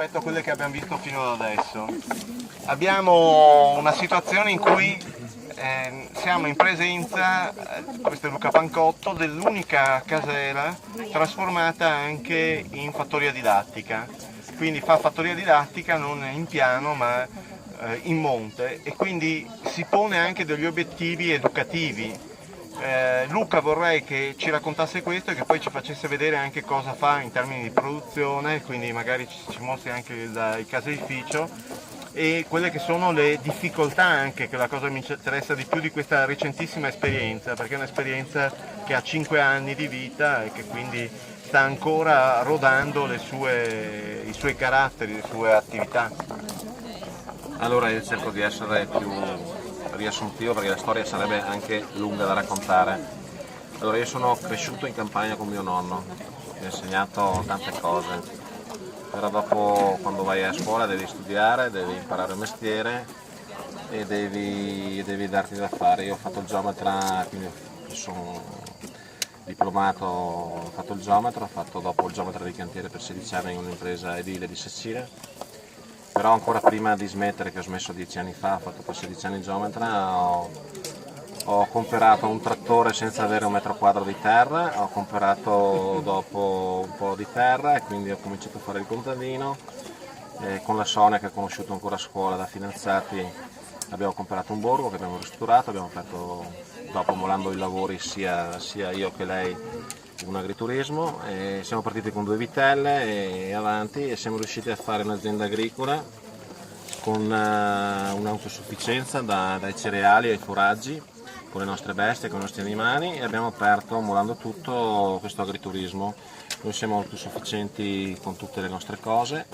rispetto a quelle che abbiamo visto fino ad adesso. Abbiamo una situazione in cui siamo in presenza, questo è Luca Pancotto, dell'unica casera trasformata anche in fattoria didattica. Quindi fa fattoria didattica non in piano ma in monte, e quindi si pone anche degli obiettivi educativi. Luca vorrei che ci raccontasse questo e che poi ci facesse vedere anche cosa fa in termini di produzione, quindi magari ci mostri anche il caseificio e quelle che sono le difficoltà anche, che è la cosa che mi interessa di più di questa recentissima esperienza, perché è un'esperienza che ha 5 anni di vita e che quindi sta ancora rodando i suoi caratteri, le sue attività. Allora io cerco di essere più riassuntivo perché la storia sarebbe anche lunga da raccontare. Allora io sono cresciuto in campagna con mio nonno, mi ha insegnato tante cose, però dopo quando vai a scuola devi studiare, devi imparare il mestiere e devi darti da fare. Io ho fatto il geometra, quindi sono diplomato, ho fatto il geometra, ho fatto dopo il geometra di cantiere per 16 anni in un'impresa edile di Cecilia. Però ancora prima di smettere, che ho smesso 10 anni fa, ho fatto per 16 anni geometra, ho comprato un trattore senza avere 1 metro quadro di terra, ho comprato dopo un po' di terra e quindi ho cominciato a fare il contadino. Con la Sonia, che ho conosciuto ancora a scuola da fidanzati, abbiamo comprato un borgo che abbiamo ristrutturato, abbiamo fatto, dopo molando i lavori sia io che lei, un agriturismo, e siamo partiti con 2 vitelle e avanti e siamo riusciti a fare un'azienda agricola con un'autosufficienza dai cereali ai foraggi, con le nostre bestie, con i nostri animali, e abbiamo aperto, molando tutto, questo agriturismo. Noi siamo autosufficienti con tutte le nostre cose,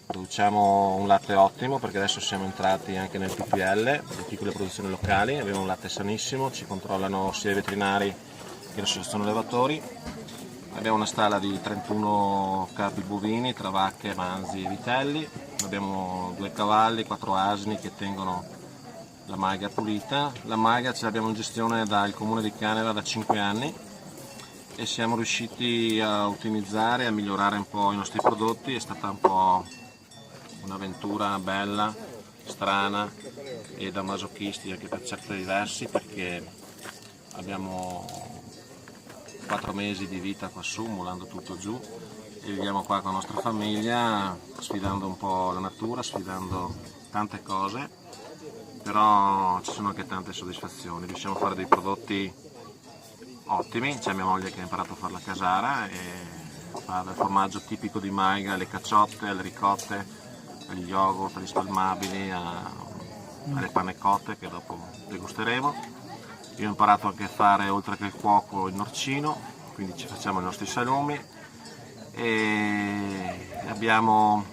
produciamo un latte ottimo perché adesso siamo entrati anche nel PPL, le piccole produzioni locali, abbiamo un latte sanissimo, ci controllano sia i veterinari che l'associazione allevatori. Abbiamo una stalla di 31 capi bovini tra vacche, manzi e vitelli, abbiamo 2 cavalli, 4 asini che tengono la malga pulita. La malga ce l'abbiamo in gestione dal comune di Caneva da 5 anni e siamo riusciti a ottimizzare, a migliorare un po' i nostri prodotti. È stata un po' un'avventura bella, strana e da masochisti anche per certi versi, perché abbiamo 4 mesi di vita quassù, molando tutto giù, e viviamo qua con la nostra famiglia, sfidando un po' la natura, sfidando tante cose, però ci sono anche tante soddisfazioni. Riusciamo a fare dei prodotti ottimi, c'è mia moglie che ha imparato a fare la casara e fa del formaggio tipico di Maiga, alle cacciotte, alle ricotte, agli yogurt, agli spalmabili, alle panne cotte che dopo degusteremo. Io ho imparato anche a fare, oltre che il cuoco, il norcino, quindi ci facciamo i nostri salumi e abbiamo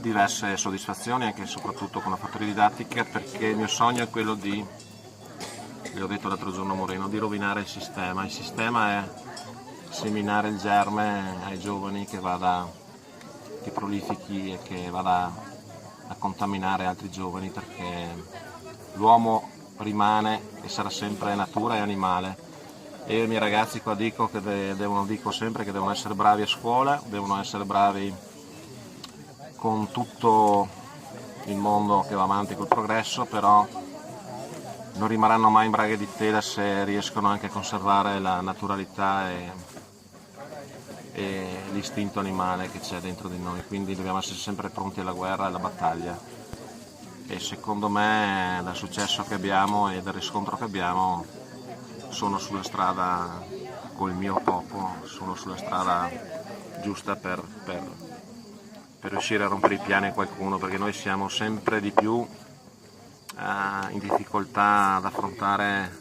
diverse soddisfazioni anche e soprattutto con la fattoria didattica, perché il mio sogno è quello di, le ho detto l'altro giorno a Moreno, di rovinare il sistema. Il sistema è seminare il germe ai giovani che prolifichi e che vada a contaminare altri giovani, perché l'uomo rimane e sarà sempre natura e animale. E io ai miei ragazzi qua dico sempre che devono essere bravi a scuola, devono essere bravi con tutto il mondo che va avanti col progresso, però non rimarranno mai in braghe di tela se riescono anche a conservare la naturalità e l'istinto animale che c'è dentro di noi, quindi dobbiamo essere sempre pronti alla guerra e alla battaglia. E secondo me dal successo che abbiamo e dal riscontro che abbiamo sono sulla strada, col mio popolo, sono sulla strada giusta per riuscire a rompere i piani a qualcuno, perché noi siamo sempre di più in difficoltà ad affrontare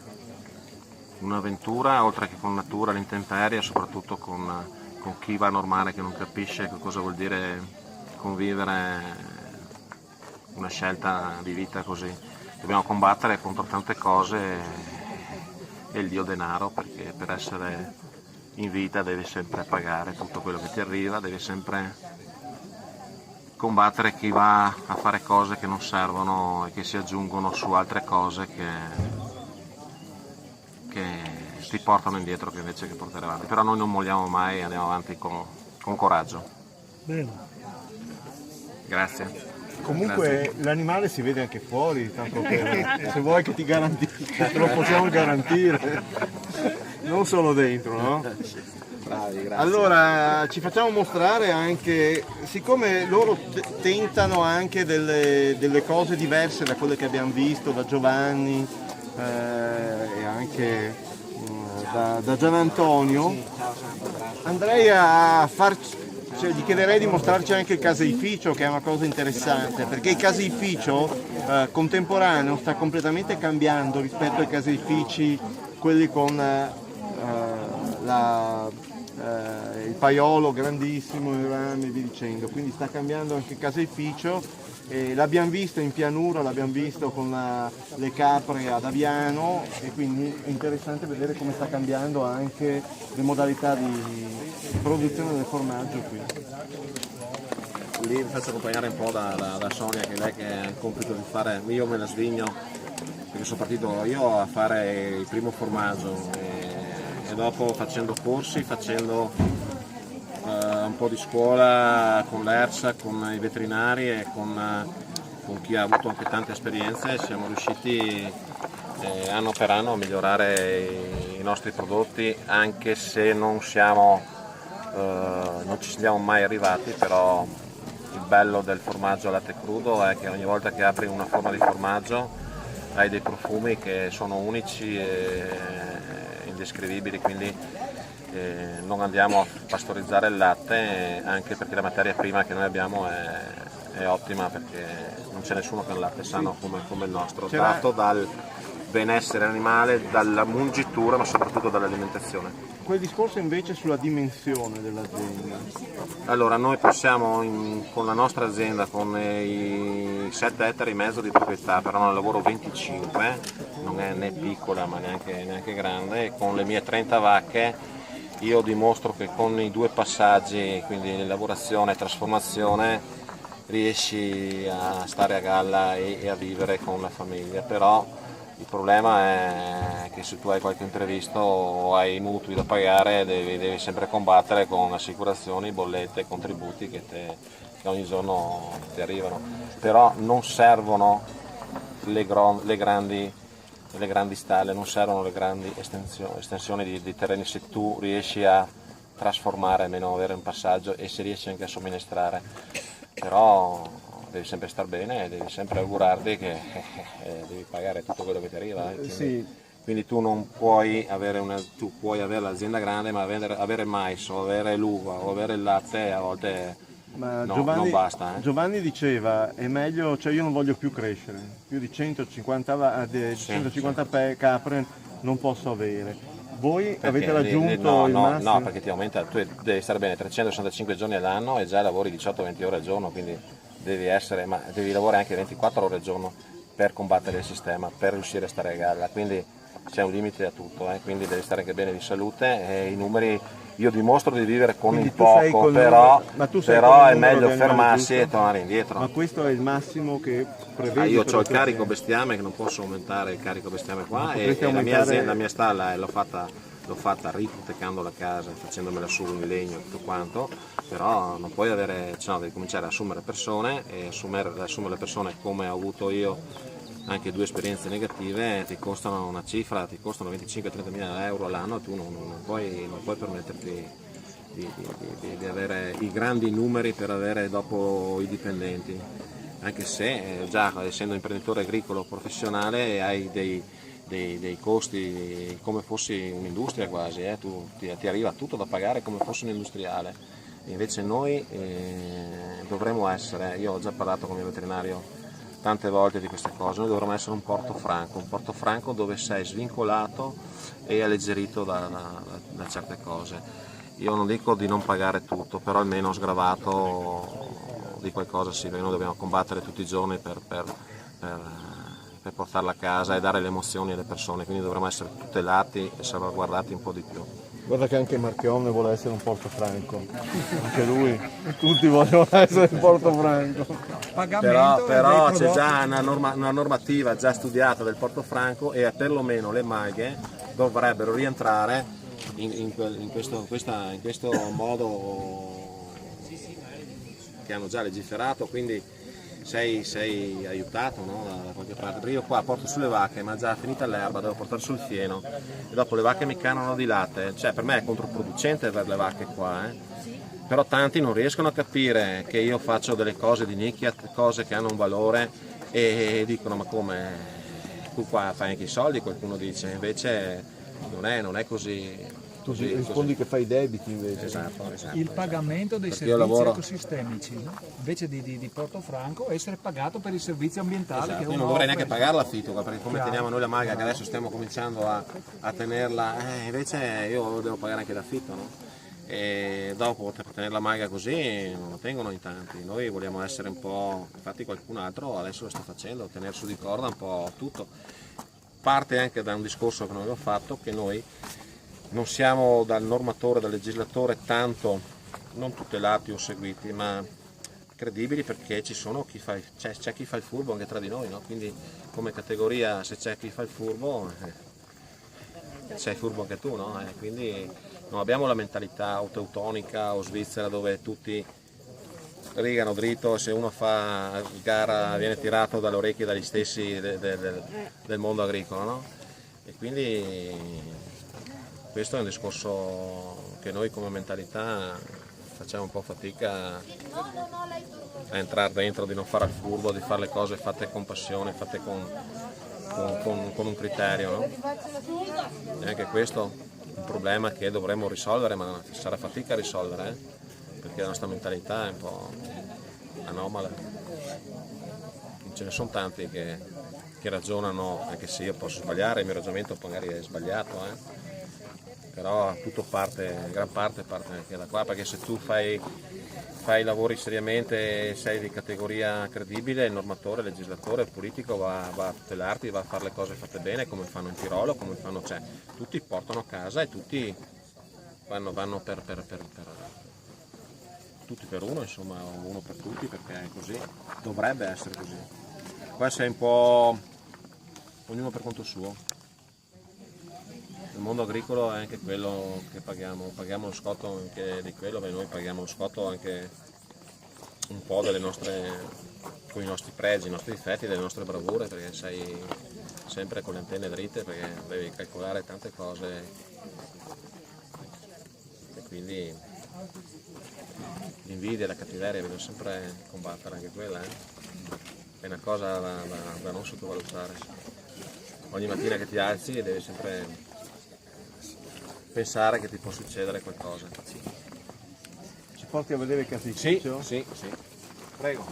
un'avventura, oltre che con natura, l'intemperie, soprattutto con chi va normale, che non capisce che cosa vuol dire convivere una scelta di vita così. Dobbiamo combattere contro tante cose e il dio denaro, perché per essere in vita devi sempre pagare tutto quello che ti arriva, devi sempre combattere chi va a fare cose che non servono e che si aggiungono su altre cose che ti portano indietro che invece che portare avanti. Però noi non molliamo mai e andiamo avanti con coraggio. Bene. Grazie. Comunque l'animale si vede anche fuori, tanto per, se vuoi che ti garantisca, te lo possiamo garantire, non solo dentro, no? Bravi, grazie. Allora ci facciamo mostrare anche, siccome loro tentano anche delle cose diverse da quelle che abbiamo visto da Giovanni e anche da Gian Antonio, andrei a farci. Cioè, gli chiederei di mostrarci anche il caseificio, che è una cosa interessante, perché il caseificio contemporaneo sta completamente cambiando rispetto ai caseifici, quelli con il paiolo grandissimo, i rami e via dicendo, quindi sta cambiando anche il caseificio. L'abbiamo visto in pianura, l'abbiamo visto con le capre ad Aviano, e quindi è interessante vedere come sta cambiando anche le modalità di produzione del formaggio qui. Lì mi faccio accompagnare un po' da Sonia, che è lei che ha il compito di fare, io me la sdegno perché sono partito io a fare il primo formaggio e dopo facendo corsi, facendo un po' di scuola con l'ERSA, con i veterinari e con chi ha avuto anche tante esperienze, siamo riusciti anno per anno a migliorare i nostri prodotti, anche se non ci siamo mai arrivati, però il bello del formaggio a latte crudo è che ogni volta che apri una forma di formaggio hai dei profumi che sono unici e indescrivibili, quindi non andiamo a pastorizzare il latte, anche perché la materia prima che noi abbiamo è ottima, perché non c'è nessuno che ha un latte sano come il nostro, tratto dal benessere animale, dalla mungitura, ma soprattutto dall'alimentazione. Quel discorso invece sulla dimensione dell'azienda. Allora, noi possiamo con la nostra azienda, con i 7 ettari e mezzo di proprietà, però ne lavoro 25, non è né piccola ma neanche grande, e con le mie 30 vacche io dimostro che con i 2 passaggi, quindi lavorazione e trasformazione, riesci a stare a galla e a vivere con la famiglia, però il problema è che se tu hai qualche imprevisto o hai mutui da pagare devi sempre combattere con assicurazioni, bollette, contributi che ogni giorno ti arrivano, però non servono le grandi stalle, non servono le grandi estensioni di terreni se tu riesci a trasformare, almeno avere un passaggio, e se riesci anche a somministrare, però devi sempre star bene e devi sempre augurarti che devi pagare tutto quello che ti arriva. Quindi tu non puoi tu puoi avere l'azienda grande, ma avere mais o avere l'uva o avere il latte a volte non basta. Giovanni diceva, è meglio, cioè io non voglio più crescere, più di 150 capre non posso avere. Voi avete raggiunto il massimo? No, perché ti aumenta, tu devi stare bene 365 giorni all'anno e già lavori 18-20 ore al giorno, quindi devi lavorare anche 24 ore al giorno per combattere il sistema, per riuscire a stare a galla, quindi c'è un limite a tutto, quindi devi stare anche bene di salute, e i numeri, io dimostro di vivere con il poco, però è meglio fermarsi e tornare indietro. Ma questo è il massimo che prevede? Io ho il carico bestiame, che non posso aumentare il carico bestiame qua, e la mia azienda, la mia stalla l'ho fatta ripotecando la casa, facendomela su in legno e tutto quanto, però non puoi devi cominciare ad assumere persone, e assumere le persone come ho avuto io anche 2 esperienze negative ti costano una cifra, ti costano 25-30 mila euro all'anno, e tu non puoi permetterti di avere i grandi numeri per avere dopo i dipendenti, anche se già essendo imprenditore agricolo professionale hai dei costi come fossi un'industria quasi, ti arriva tutto da pagare come fossi un industriale. Invece noi dovremmo essere, io ho già parlato con il mio veterinario tante volte di queste cose, noi dovremmo essere un porto franco dove sei svincolato e alleggerito da certe cose. Io non dico di non pagare tutto, però almeno sgravato di qualcosa sì, perché noi dobbiamo combattere tutti i giorni per portarla a casa e dare le emozioni alle persone, quindi dovremmo essere tutelati e salvaguardati un po' di più. Guarda che anche Marchionne vuole essere un Portofranco, anche lui, tutti vogliono essere un Portofranco. Però c'è già una normativa già studiata del Portofranco, e perlomeno le maghe dovrebbero rientrare in questo modo che hanno già legiferato, quindi sei aiutato, no? Da qualche parte. Perché io qua porto sulle vacche, ma già finita l'erba, devo portare sul fieno e dopo le vacche mi canano di latte, cioè per me è controproducente avere le vacche qua, Però tanti non riescono a capire che io faccio delle cose di nicchia, cose che hanno un valore e dicono ma come, tu qua fai anche i soldi, qualcuno dice, invece non è così. Tu rispondi che fai i debiti invece. Esatto. Il pagamento dei Perché io servizi lavoro- ecosistemici, no? Invece di Portofranco essere pagato per i servizi ambientali Esatto, che io uno non dovrei offre. neanche pagare l'affitto qua, perché come Chiaro. teniamo noi la malga, che adesso stiamo cominciando a tenerla, invece io devo pagare anche l'affitto, no? E dopo per tenere la malga così non lo tengono in tanti, noi vogliamo essere un po', infatti qualcun altro adesso lo sta facendo, tenere su di corda un po' tutto. Parte anche da un discorso che noi abbiamo fatto, che noi non siamo dal normatore, dal legislatore tanto, non tutelati o seguiti, ma credibili, perché ci sono c'è chi fa il furbo anche tra di noi, no? Quindi come categoria, se c'è chi fa il furbo, sei furbo anche tu, no? Quindi non abbiamo la mentalità teutonica o svizzera dove tutti rigano dritto e se uno fa gara viene tirato dalle orecchie dagli stessi del mondo agricolo, no? E quindi questo è un discorso che noi come mentalità facciamo un po' fatica a entrare dentro, di non fare il furbo, di fare le cose fatte con passione, fatte con un criterio, no? E anche questo è un problema che dovremmo risolvere, ma sarà fatica a risolvere, perché la nostra mentalità è un po' anomala. Ce ne sono tanti che ragionano, anche se io posso sbagliare, il mio ragionamento magari è sbagliato, però tutto gran parte parte anche da qua, perché se tu fai i lavori seriamente, sei di categoria credibile, il normatore, il legislatore, il politico va a tutelarti, va a fare le cose fatte bene, come fanno in Tirolo, come fanno, cioè, tutti portano a casa e tutti vanno per tutti per uno, insomma, o uno per tutti, perché è così, dovrebbe essere così. Qua sei un po' ognuno per conto suo. Il mondo agricolo è anche quello che paghiamo lo scotto anche di quello, perché noi paghiamo lo scotto anche un po' con i nostri pregi, i nostri difetti, delle nostre bravure, perché sei sempre con le antenne dritte, perché devi calcolare tante cose e quindi l'invidia e la cattiveria bisogna sempre combattere anche quella, è una cosa da non sottovalutare. Ogni mattina che ti alzi devi sempre pensare che ti può succedere qualcosa. Ci porti a vedere il caseificio? Sì. Prego.